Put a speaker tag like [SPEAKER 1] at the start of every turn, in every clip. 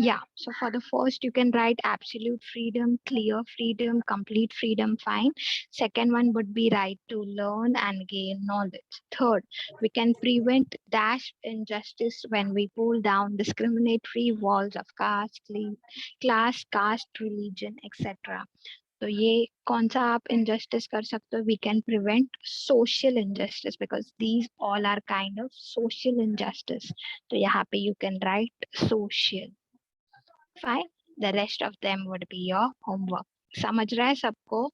[SPEAKER 1] Yeah, so for the first, you can write absolute freedom, clear freedom, complete freedom, fine. Second one would be right to learn and gain knowledge. Third, we can prevent dash injustice when we pull down discriminatory walls of class, caste, religion, etc. तो ये कौन सा आप injustice कर सकते हो? We can prevent social injustice because these all are kind of social injustice. तो यहाँ पे you can write social. Fine. The rest of them would be your homework. समझ रहा है सबको?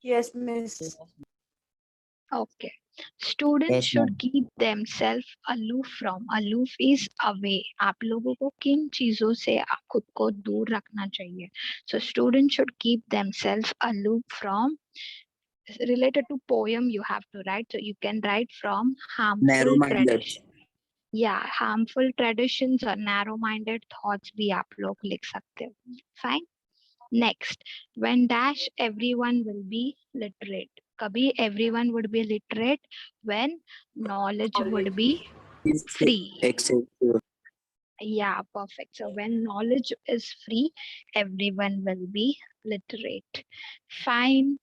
[SPEAKER 2] Yes, miss.
[SPEAKER 1] Okay. Students
[SPEAKER 3] Yes,
[SPEAKER 1] should
[SPEAKER 3] ma'am.
[SPEAKER 1] keep themselves aloof from. Aloof is away. आप लोगों को किन चीजों से खुद को दूर रखना चाहिए? So students should keep themselves aloof from. Related to poem, you have to write. So you can write from harmful
[SPEAKER 3] Narrow-minded.
[SPEAKER 1] tradition. Yeah, harmful traditions or narrow-minded thoughts भी आप लोग लिख सकते हो. Fine. Next, when dash everyone will be literate. Kabhi everyone would be literate when knowledge would be free.
[SPEAKER 3] Except
[SPEAKER 1] Yeah, perfect. So when knowledge is free, everyone will be literate. Fine.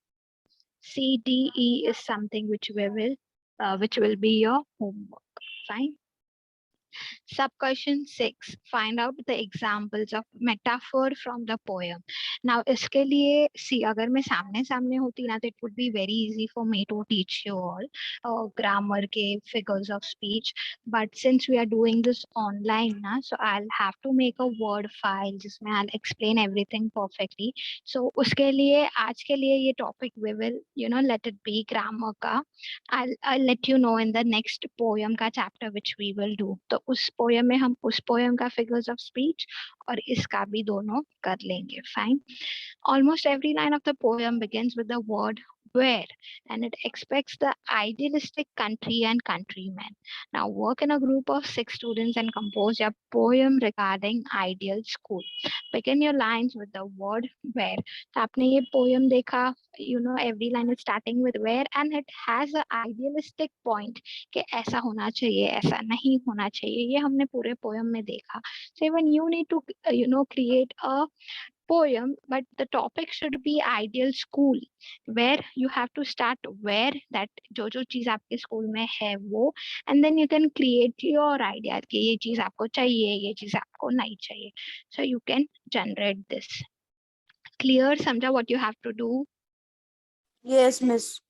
[SPEAKER 1] C, D, E is something which will be your homework. Fine. Sub question 6. Find out the examples of metaphor from the poem. Now, इसके लिए see अगर मैं सामने सामने होती ना तो it would be very easy for me to teach you all grammar के figures of speech. But since we are doing this online ना, so I'll have to make a word file जिसमें I'll explain everything perfectly. So उसके लिए आज के लिए ये topic we will let it be grammar का. I'll let you know in the next poem का chapter which we will do. तो उस poem में हम उस poem का figures of speech और इसका भी दोनों कर लेंगे. Fine. Almost every line of the poem begins with the word where, and it expects the idealistic country and countrymen. Now work in a group of 6 students and compose your poem regarding ideal school. Begin your lines with the word where. तो आपने ये poem देखा, every line is starting with where and it has a idealistic point कि ऐसा होना चाहिए, ऐसा नहीं होना चाहिए. ये हमने पूरे poem में देखा. So even you need to create a poem, but the topic should be ideal school, where you have to start where that जो चीज आपके स्कूल में है वो, and then you can create your idea कि ये चीज आपको चाहिए, ये चीज आपको नहीं चाहिए. So you can generate this. Clear? समझा what you have to do?
[SPEAKER 2] Yes, miss.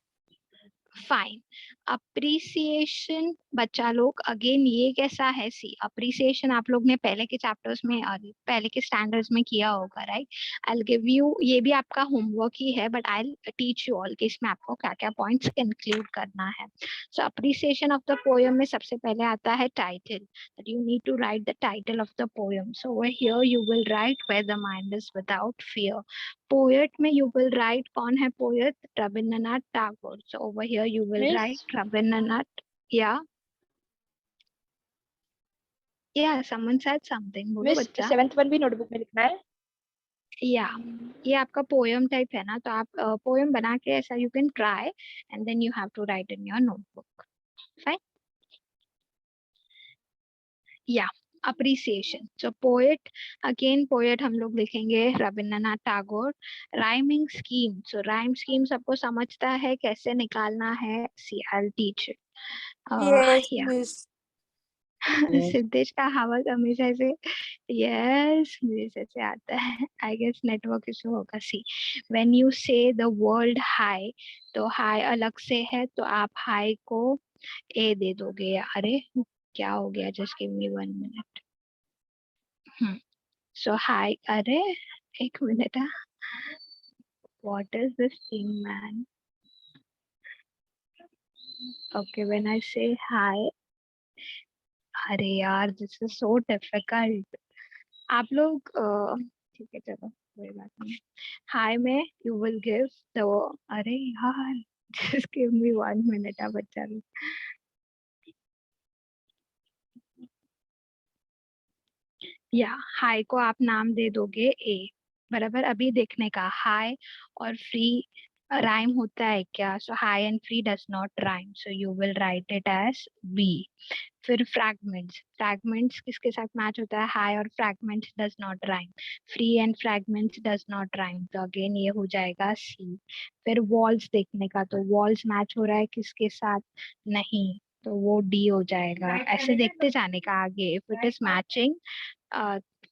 [SPEAKER 1] Fine. Appreciation बच्चा लोग अगेन ये कैसा है? सी अप्रिसिएशन आप लोग ने पहले के चैप्टर्स में और पहले के स्टैंडर्ड्स में किया होगा, right? I will give you, ये भी आपका होमवर्क ही है, but I will teach you all कि इसमें आपको क्या क्या पॉइंट्स इंक्लूड करना है. So appreciation of the poem में सबसे पहले आता है title, that you need to write the title of the poem. So over here you will write where the mind is without fear. Poet में you will write कौन है poet? Rabindranath Tagore. So over here you will
[SPEAKER 2] Miss?
[SPEAKER 1] write Rabindranath. Yeah. Yeah, someone said something. बोलो
[SPEAKER 2] miss
[SPEAKER 1] बच्चा.
[SPEAKER 2] 7th one भी notebook में लिखना है.
[SPEAKER 1] Yeah. ये आपका पोएम टाइप है ना, तो आप पोएम बना के ऐसा you can try and then you have to write in your notebook. Fine. Yeah. Appreciation. So poet, again poet हम लोग लिखेंगे Rabindranath Tagore. Rhyming scheme. So rhyme scheme सबको समझता है कैसे निकालना है? See, I'll teach it.
[SPEAKER 2] Yes,
[SPEAKER 1] Yeah.
[SPEAKER 2] miss.
[SPEAKER 1] Siddhesh का हवा हमेशा से यस मुझे से आता है. आई गेस नेटवर्क इशू होगा. सी व्हेन यू से द वर्ल्ड हाई, तो हाई अलग से है तो आप हाई को ए दे दोगे. अरे क्या हो गया? Just give me 1 minute. So hi, अरे एक minute. What is this thing man? Okay when I say hi, अरे यार दिस इज सो डिफिकल्ट. आप लोग ठीक है चलो कोई बात नहीं. हाई में यू विल गिव द, अरे यार जस्ट गिव मी 1 मिनट. आप बच्चा लोग या हाई को आप नाम दे दोगे ए, बराबर. अभी देखने का हाई और फ्री राइम होता है क्या? So hi and free does not rhyme, so you will write it as B. फिर फ्रैगमेंट्स, फ्रैगमेंट्स किसके साथ मैच होता है? हाई और fragments does not rhyme. Free and fragments does not rhyme, तो अगेन ये हो जाएगा सी. फिर वॉल्स देखने का, तो वॉल्स मैच हो रहा है किसके साथ? नहीं, तो वो डी हो जाएगा. ऐसे देखते जाने का आगे. इफ इट इज मैचिंग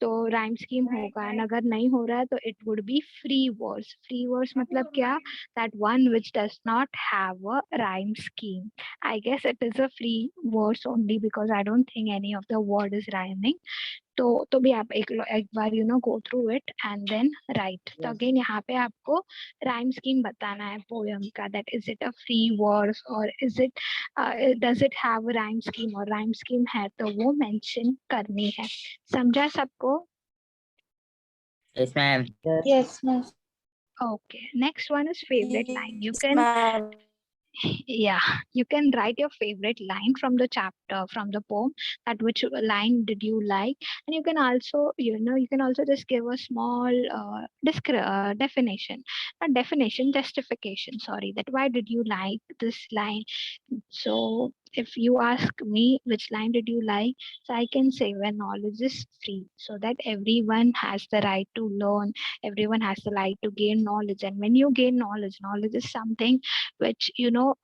[SPEAKER 1] तो राइम स्कीम होगा, एंड अगर नहीं हो रहा है तो it would be free words. Free words मतलब क्या? That one which does not have a rhyme scheme. I guess it is a free words only because I don't think any of the word is rhyming. तो भी आप एक बार go through it and then write. तो अगेन यहाँ पे आपको राइम स्कीम बताना है पोयम का, that is it a free verse और is it does it have rhyme scheme, और राइम स्कीम है तो वो मेंशन करनी है. समझा सबको?
[SPEAKER 3] Yes, ma'am.
[SPEAKER 2] Yes, miss.
[SPEAKER 1] Okay, next one is favorite line. You
[SPEAKER 2] Yes,
[SPEAKER 1] can,
[SPEAKER 2] ma'am.
[SPEAKER 1] yeah, you can write your favorite line from the chapter, from the poem, that which line did you like. And you can also, you can also just give a small definition, not definition, justification, sorry, that why did you like this line. So if you ask me which line did you like, so I can say when knowledge is free, so that everyone has the right to learn, everyone has the right to gain knowledge. And when you gain knowledge, knowledge is something which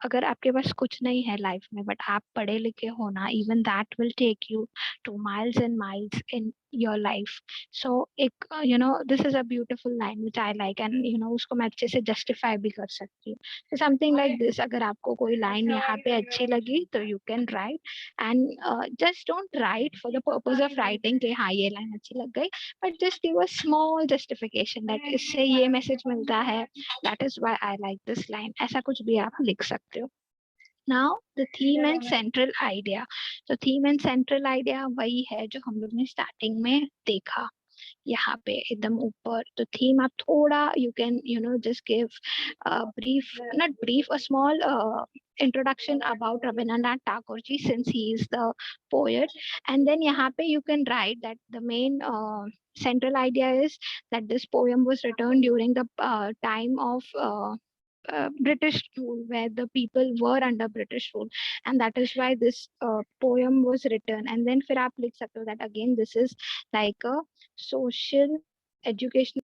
[SPEAKER 1] अगर आपके पास कुछ नहीं है life में but आप पढ़े लिखे हो ना, even that will take you to miles and miles in your life. So एक this is a beautiful line which I like, and उसको मैं अच्छे से जस्टिफाई भी कर सकती हूँ. so something like this. अगर आपको कोई लाइन यहाँ पे अच्छी लगी तो you can write, and just don't write for the purpose of writing कि हाँ ये लाइन अच्छी लग गई, but just give a small justification that इससे ये मैसेज मिलता है, that is why I like this line. ऐसा कुछ भी आप लिख सकते हो. Now the theme and central idea. तो थीम एंड सेंट्रल आइडिया वही है जो हम लोग ने स्टार्टिंग में देखा, यहाँ पे एकदम ऊपर. तो थीम आप थोड़ा you can just give brief, not brief, a small introduction about Rabindranath Tagore ji, since he is the poet. And then यहाँ पे you can write that the main central idea is that this poem was written during the time of British rule, where the people were under British rule, and that is why this poem was written. And then फिर आप लिख सकते हो that again this is like a social education.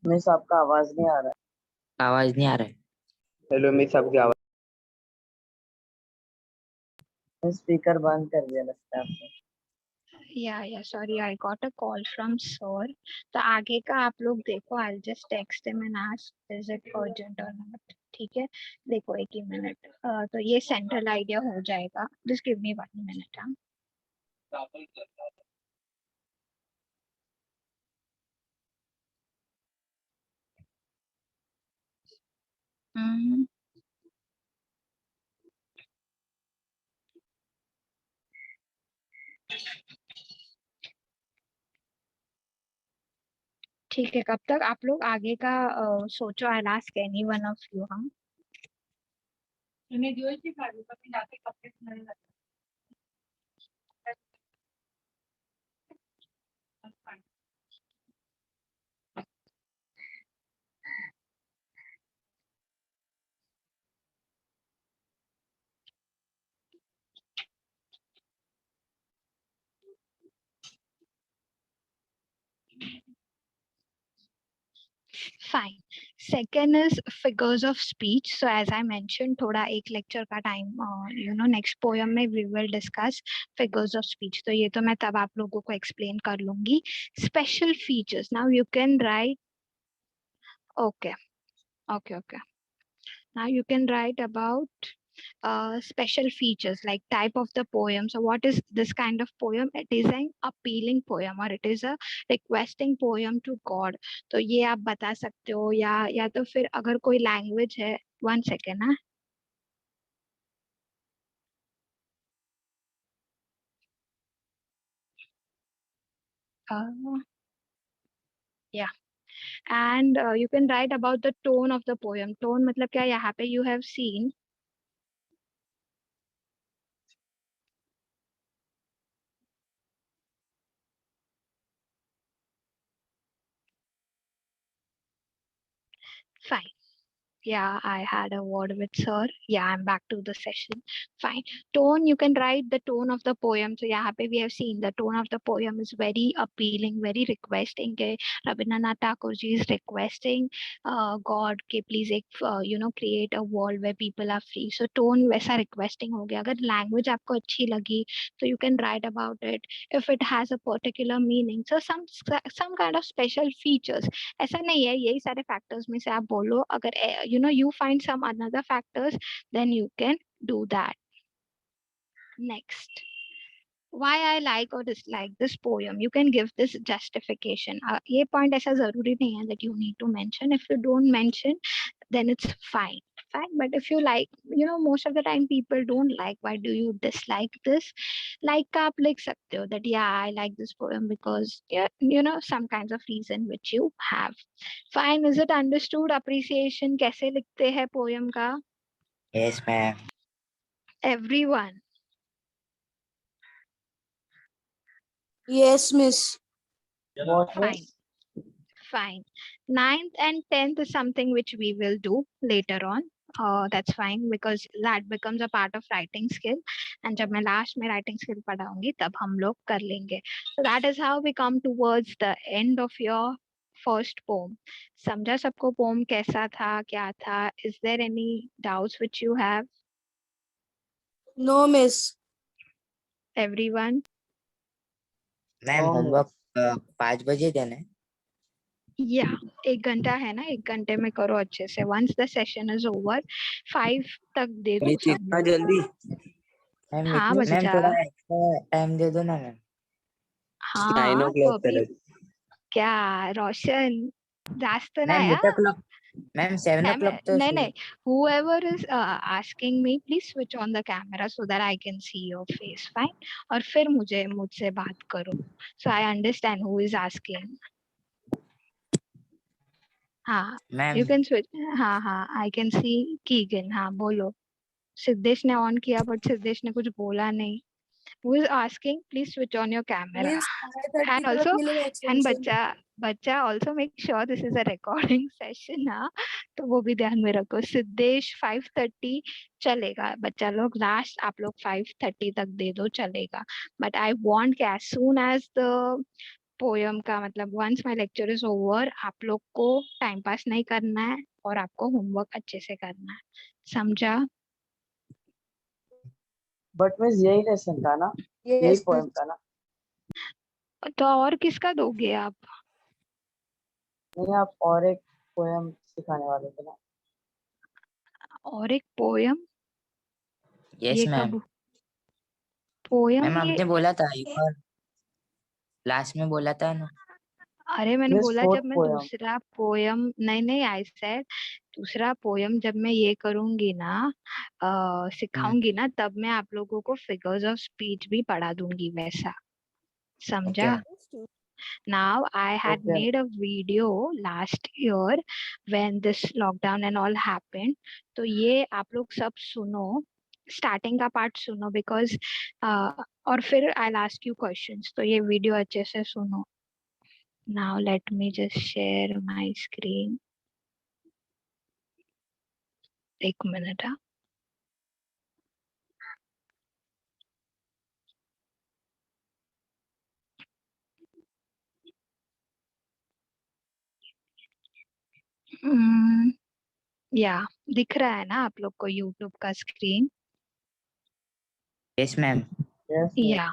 [SPEAKER 2] Miss आपका आवाज नहीं आ रहा
[SPEAKER 3] आवाज नहीं आ रहा है.
[SPEAKER 4] हेलो मिस, आपकी आवाज.
[SPEAKER 2] है. स्पीकर बंद कर दिया लगता है आपने.
[SPEAKER 1] Yeah, sorry, I got a call from sir. तो आगे का आप लोग देखो, I'll just text him and ask is it urgent or not. ठीक है, देखो एक ही मिनट. तो ये सेंट्रल आइडिया हो जाएगा. Just give me 1 minute. हाँ. हम्म, ठीक है. कब तक आप लोग आगे का सोचो. I'll ask any one of you. हाँ. Fine. Second is figures of speech. So as I mentioned, थोड़ा एक lecture का time, next poem में we will discuss figures of speech. तो ये तो मैं तब आप लोगों को explain कर लूंगी. Special features. Now you can write. Okay. Okay. Now you can write about special features like type of the poem. So what is this kind of poem? It is an appealing poem or it is a requesting poem to God. तो ये आप बता सकते हो, या तो फिर अगर कोई लैंग्वेज है. 1 second. हाँ. Uh, yeah, and you can write about the tone of the poem. Tone मतलब क्या? यहाँ पे you have seen Fine. Yeah, I had a word with sir. Yeah, I'm back to the session. Fine. Tone, you can write the tone of the poem. So yeah, happy we have seen the tone of the poem is very appealing, very requesting. के Rabindranath Tagore ji is requesting God के please एक create a world where people are free. So tone वैसा requesting हो गया. अगर language आपको अच्छी लगी, so you can write about it. If it has a particular meaning, so some kind of special features. ऐसा नहीं है यही सारे फैक्टर्स में से आप बोलो अगर you find some another factors then you can do that. Next, why I like or dislike this poem, you can give this justification. ये point ऐसा जरूरी नहीं है that you need to mention. If you don't mention then it's fine, but if you like, most of the time people don't like, why do you dislike this, like का आप लिख सकते हो that yeah I like this poem because yeah, some kinds of reason which you have. Fine. Is it understood? Appreciation कैसे लिखते हैं poem का?
[SPEAKER 3] Yes, ma'am.
[SPEAKER 1] Everyone.
[SPEAKER 5] Yes, miss.
[SPEAKER 2] What
[SPEAKER 1] Fine.
[SPEAKER 2] miss?
[SPEAKER 1] Fine. Ninth and 10th is something which we will do later on. That's fine because that becomes a part of writing skill. And जब मैं last में writing skill पढ़ाऊंगी तब हम लोग कर लेंगे. So that is how we come towards the end of your first poem. समझा सबको poem कैसा था, क्या था? Is there any doubts which you have?
[SPEAKER 5] No, miss.
[SPEAKER 1] Everyone?
[SPEAKER 3] Ma'am
[SPEAKER 2] No,
[SPEAKER 3] homework
[SPEAKER 2] miss.
[SPEAKER 3] 5 बजे देना है.
[SPEAKER 1] या 1 घंटा है ना, 1 घंटे में करो अच्छे से. Once the session is over, 5 तक दे दो
[SPEAKER 3] प्लीज
[SPEAKER 1] सब
[SPEAKER 3] इतना
[SPEAKER 1] लोग.
[SPEAKER 3] जल्दी. मैम
[SPEAKER 1] हाँ
[SPEAKER 3] मैम
[SPEAKER 1] बच्चा.
[SPEAKER 3] थोड़ा एक्स्ट्रा टाइम दे दो ना मैम.
[SPEAKER 4] 9
[SPEAKER 1] हाँ तो
[SPEAKER 4] o'clock
[SPEAKER 1] अभी
[SPEAKER 4] करेक्ट.
[SPEAKER 1] क्या रोशन जास्त
[SPEAKER 3] मैम
[SPEAKER 1] नाही
[SPEAKER 3] 8 o'clock. मैम 7 o'clock तो
[SPEAKER 1] नहीं
[SPEAKER 3] सुबह.
[SPEAKER 1] नहीं, whoever is asking me please switch on the camera so that I can see your face. Fine. और फिर मुझसे बात करो. So I understand who is asking. हाँ
[SPEAKER 3] मैम
[SPEAKER 1] you can switch. हाँ हाँ I can see Keegan. हाँ बोलो. सिद्धेश ने ऑन किया बट सिद्धेश ने कुछ बोला नहीं. Who is asking? Please switch on your camera.
[SPEAKER 5] Means
[SPEAKER 1] And
[SPEAKER 5] 5:30 तक
[SPEAKER 1] also,
[SPEAKER 5] मिलेगा
[SPEAKER 1] and
[SPEAKER 5] extension.
[SPEAKER 1] बच्चा also make sure this is a recording session. हाँ तो वो भी ध्यान में रखो. सिद्धेश 5:30 चलेगा. बच्चा लोग लास्ट आप लोग 5:30 तक दे दो चलेगा. But I want कि as soon as the poem का मतलब once my lecture is over, आप लोग को टाइम पास नहीं करना है और आपको होमवर्क अच्छे से करना है. समझा?
[SPEAKER 2] बट मिस यही लेसन था ना, यही
[SPEAKER 5] Yes,
[SPEAKER 2] पोएम
[SPEAKER 5] miss.
[SPEAKER 2] था ना.
[SPEAKER 1] तो और किसका दोगे आप?
[SPEAKER 2] नहीं, आप और एक पोएम सिखाने वाले थे ना.
[SPEAKER 1] और एक पोयम?
[SPEAKER 3] यस
[SPEAKER 1] ये
[SPEAKER 3] मैम.
[SPEAKER 1] कब पोयम?
[SPEAKER 3] मैम
[SPEAKER 1] ये
[SPEAKER 3] आपने बोला था एक बार लास्ट में बोला था ना.
[SPEAKER 1] अरे मैंने
[SPEAKER 2] मिस
[SPEAKER 1] बोला
[SPEAKER 2] फोर्थ
[SPEAKER 1] जब मैं
[SPEAKER 2] पोएम.
[SPEAKER 1] दूसरा पोयम नहीं आई सेड दूसरा पोयम जब मैं ये करूंगी ना सिखाऊंगी ना तब मैं आप लोगों को फिगर्स ऑफ स्पीच भी पढ़ा दूंगी वैसा.
[SPEAKER 3] ओके
[SPEAKER 1] समझा?
[SPEAKER 3] Ma'am.
[SPEAKER 1] Now I had
[SPEAKER 2] Okay.
[SPEAKER 1] made a video last year when this lockdown and all happened. तो ये आप लोग सब सुनो, स्टार्टिंग का पार्ट सुनो बिकॉज और फिर I'll ask you questions. तो ये वीडियो अच्छे से सुनो. Now let me just share my screen. एक मिनट. हाँ या दिख रहा है ना आप लोग को यूट्यूब का screen?
[SPEAKER 3] Yes ma'am.
[SPEAKER 2] Yes, miss.
[SPEAKER 1] या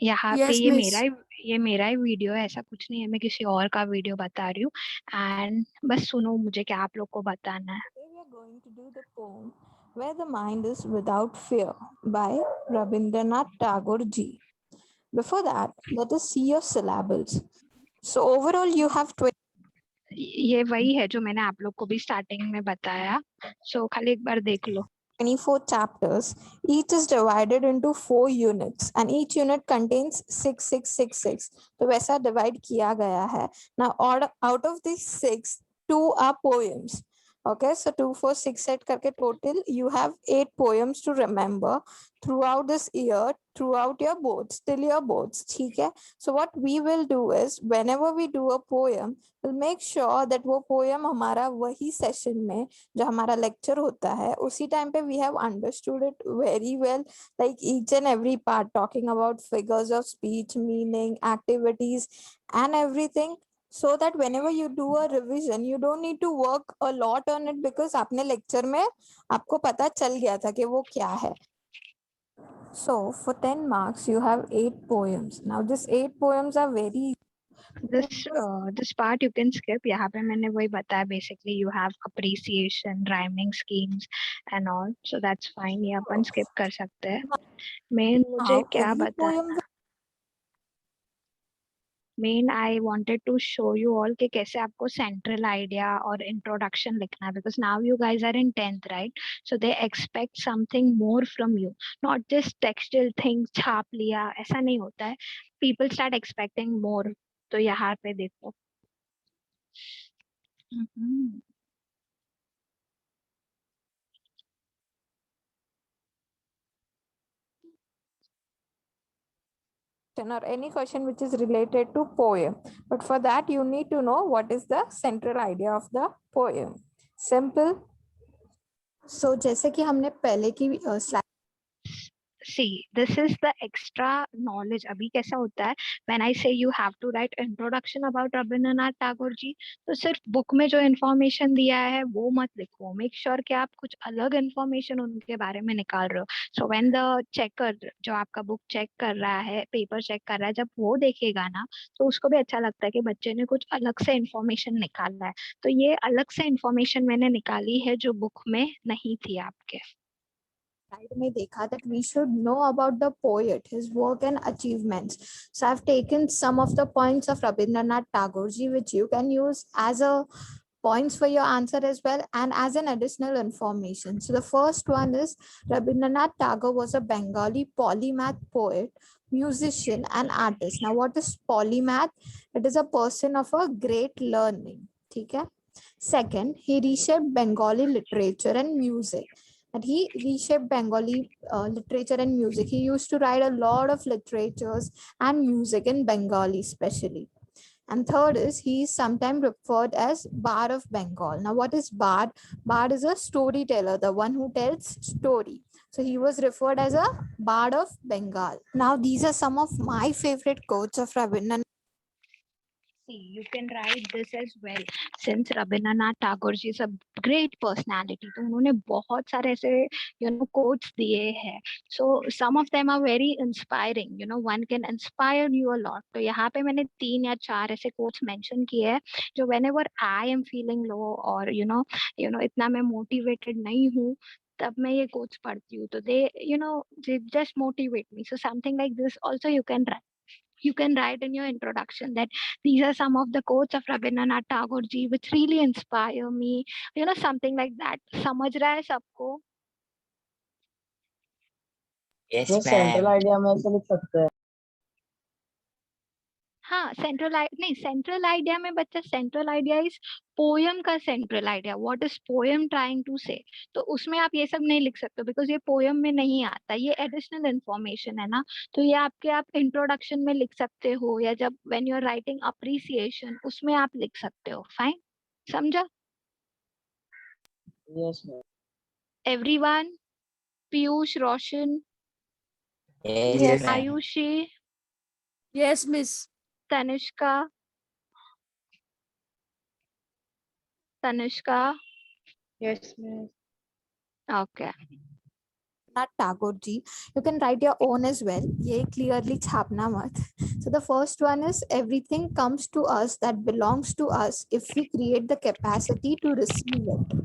[SPEAKER 1] यहाँ पे
[SPEAKER 5] Yes, miss.
[SPEAKER 1] ये मेरा ही वीडियो है, ऐसा कुछ नहीं है मैं किसी और का वीडियो बता रही हूँ. एंड बस सुनो मुझे क्या आप लोग को बताना है.
[SPEAKER 6] Today we are going to do the poem Where the Mind is Without Fear by Rabindranath Tagore ji. Before that, let us see your syllables. So overall you have 20.
[SPEAKER 1] ये वही है जो मैंने आप लोग को भी स्टार्टिंग में बताया. सो खाली एक बार देख लो.
[SPEAKER 6] 24 chapters. Each is divided into 4 units and each unit contains 6, 6, 6, 6. तो वैसा divide किया गया है. Now out of these 6, 2 are poems. Okay, so 2, 4, 6, 8 करके total you have 8 poems to remember throughout this year, throughout your boards, till your boards. ठीक है? So what we will do is whenever we do a poem, we'll make sure that वो poem हमारा वही session में जो हमारा lecture होता है उसी time पे we have understood it very well, like each and every part talking about figures of speech, meaning, activities and everything, so that whenever you do a revision you don't need to work a lot on it because आपने lecture में आपको पता चल गया था कि वो क्या है. So for 10 marks you have 8 poems. Now these 8 poems are very
[SPEAKER 1] this part you can skip. यहाँ पे मैंने वही बताया, basically you have appreciation, rhyming schemes and all, so that's fine. ये अपन skip कर सकते हैं. Main मुझे
[SPEAKER 6] now
[SPEAKER 1] क्या
[SPEAKER 6] every
[SPEAKER 1] बता
[SPEAKER 6] poem
[SPEAKER 1] मेन I wanted to show you all कि कैसे आपको सेंट्रल आइडिया और इंट्रोडक्शन लिखना है, because now you guys are in 10th, right? So they expect something more from you, not just textile thing छाप लिया, ऐसा नहीं होता है. People start expecting more. तो यहाँ पे देखो.
[SPEAKER 6] or any question which is related to poem, but for that you need to know what is the central idea of the poem. Simple. So जैसे कि हमने पहले की slide
[SPEAKER 1] See, this is the extra knowledge. अभी कैसा होता है, when I say you have to write introduction about Rabindranath Tagore जी, तो सिर्फ बुक में जो इन्फॉर्मेशन दिया है वो मत लिखो. मेक श्योर कि आप कुछ अलग इन्फॉर्मेशन उनके बारे में निकाल रहे हो. सो व्हेन द चेकर जो आपका बुक चेक कर रहा है, पेपर चेक कर रहा है, जब वो देखेगा ना तो उसको भी अच्छा लगता है कि बच्चे ने कुछ अलग से इन्फॉर्मेशन निकाला है. तो ये अलग से इन्फॉर्मेशन मैंने निकाली है जो बुक में नहीं थी आपके.
[SPEAKER 6] में देखा that we should know about the poet, his work and achievements. So I've taken some of the points of Rabindranath Tagore ji which you can use as a points for your answer as well and as an additional information. So the first one is Rabindranath Tagore was a Bengali polymath poet, musician and artist. Now what is polymath? It is a person of a great learning. Okay? Second, he reshaped Bengali literature and music. And he reshaped Bengali literature and music. He used to write a lot of literatures and music in Bengali especially. And third is he is sometimes referred as Bard of Bengal. Now what is Bard? Bard is a storyteller, the one who tells story. So he was referred as a Bard of Bengal. Now these are some of my favorite quotes of Rabindranath.
[SPEAKER 1] See, you can write this as well. Since Rabindranath Tagore ji is a great personality, तो उन्होंने बहुत सारे ऐसे quotes दिए हैं. So some of them are very inspiring. One can inspire you a lot. तो यहाँ पे मैंने 3 या 4 ऐसे quotes mention किए हैं जो whenever I am feeling low or इतना मैं motivated नहीं हूँ, तब मैं ये quotes पढ़ती हूँ. तो they just motivate me. So something like this also you can write. You can write in your introduction that these are some of the quotes of Rabindranath Tagore ji which really inspire me. Something like that. समझ रहा है सबको?
[SPEAKER 3] Yes,
[SPEAKER 2] ये central
[SPEAKER 3] ma'am.
[SPEAKER 2] Idea में ऐसे लिख सकते हैं.
[SPEAKER 1] हाँ, सेंट्रल आइडिया में बच्चा, सेंट्रल आइडिया इज पोयम का central idea. What is poem trying to say? तो उसमें आप ये सब नहीं लिख सकते बिकॉज ये पोयम में नहीं आता, ये एडिशनल इन्फॉर्मेशन है ना. तो ये आप इंट्रोडक्शन में लिख सकते हो या जब when you are writing appreciation उसमें आप लिख सकते हो. फाइन, समझा?
[SPEAKER 2] Yes ma'am.
[SPEAKER 1] Everyone, Piyush, Roshan,
[SPEAKER 3] Yes, ma'am.
[SPEAKER 1] Ayushi,
[SPEAKER 5] Yes, miss.
[SPEAKER 1] Tanishka,
[SPEAKER 2] yes ma'am.
[SPEAKER 1] Okay.
[SPEAKER 6] Tagore ji, you can write your own as well. Ye clearly chhapna mat. So the first one is everything comes to us that belongs to us if we create the capacity to receive it.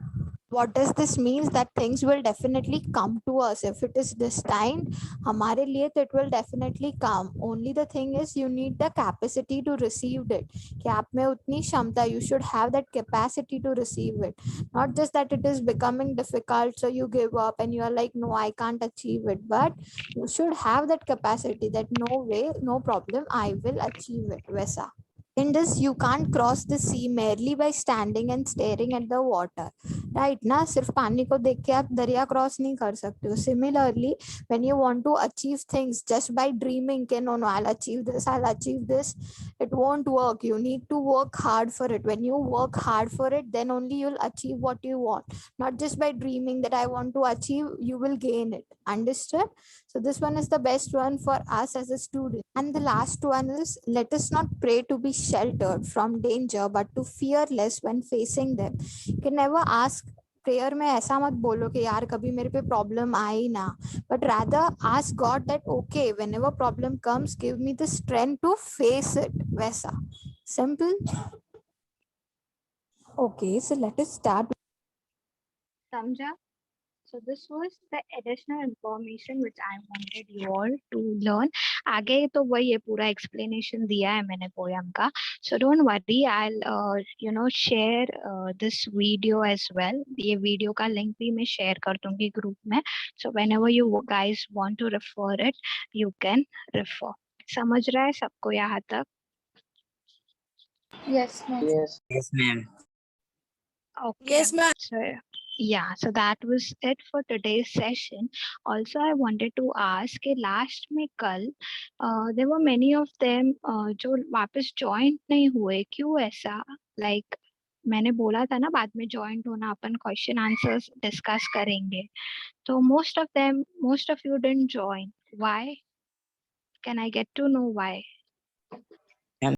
[SPEAKER 6] What does this means? That things will definitely come to us if it is destined हमारे लिए, तो it will definitely come. Only the thing is you need the capacity to receive it. कि आप में उतनी क्षमता, you should have that capacity to receive it. Not just that it is becoming difficult so you give up and you are like no, I can't achieve it, but you should have that capacity that no way, no problem, I will achieve it. वैसा. In this, you can't cross the sea merely by standing and staring at the water. Right ना, सिर्फ पानी को देख के आप दरिया cross नहीं कर सकते हो. Similarly when you want to achieve things just by dreaming, okay, no, I'll achieve this, it won't work. You need to work hard for it. When you work hard for it, then only you'll achieve what you want. Not just by dreaming that I want to achieve, you will gain it. Understood? So this one is the best one for us as a student. And the last one is, let us not pray to be sheltered from danger, but to fear less when facing them. You can never ask prayer में ऐसा मत बोलो कि यार कभी मेरे पे problem आई ना, but rather ask God that okay whenever problem comes give me the strength to face it. वैसा simple. Okay, so let us start.
[SPEAKER 1] Samja? So this was the additional information which I wanted you all to learn. आगे तो वही है, पूरा explanation दिया है मैंने poem का. So don't worry, I'll share this video as well. ये video का link भी मैं share कर दूंगी group में. So whenever you guys want to refer it, you can refer. समझ रहा है सबको यहाँ तक?
[SPEAKER 2] Yes.
[SPEAKER 3] Yes, ma'am.
[SPEAKER 1] Okay.
[SPEAKER 5] Yes, ma'am.
[SPEAKER 1] So yeah, so that was it for today's session. Also, I wanted to ask कि last में कल there were many of them जो वापस join नहीं हुए, क्यों ऐसा? Like मैंने बोला था ना बाद में join होना, अपन question answers discuss करेंगे. तो most of you didn't join. Why? Can I get to know why?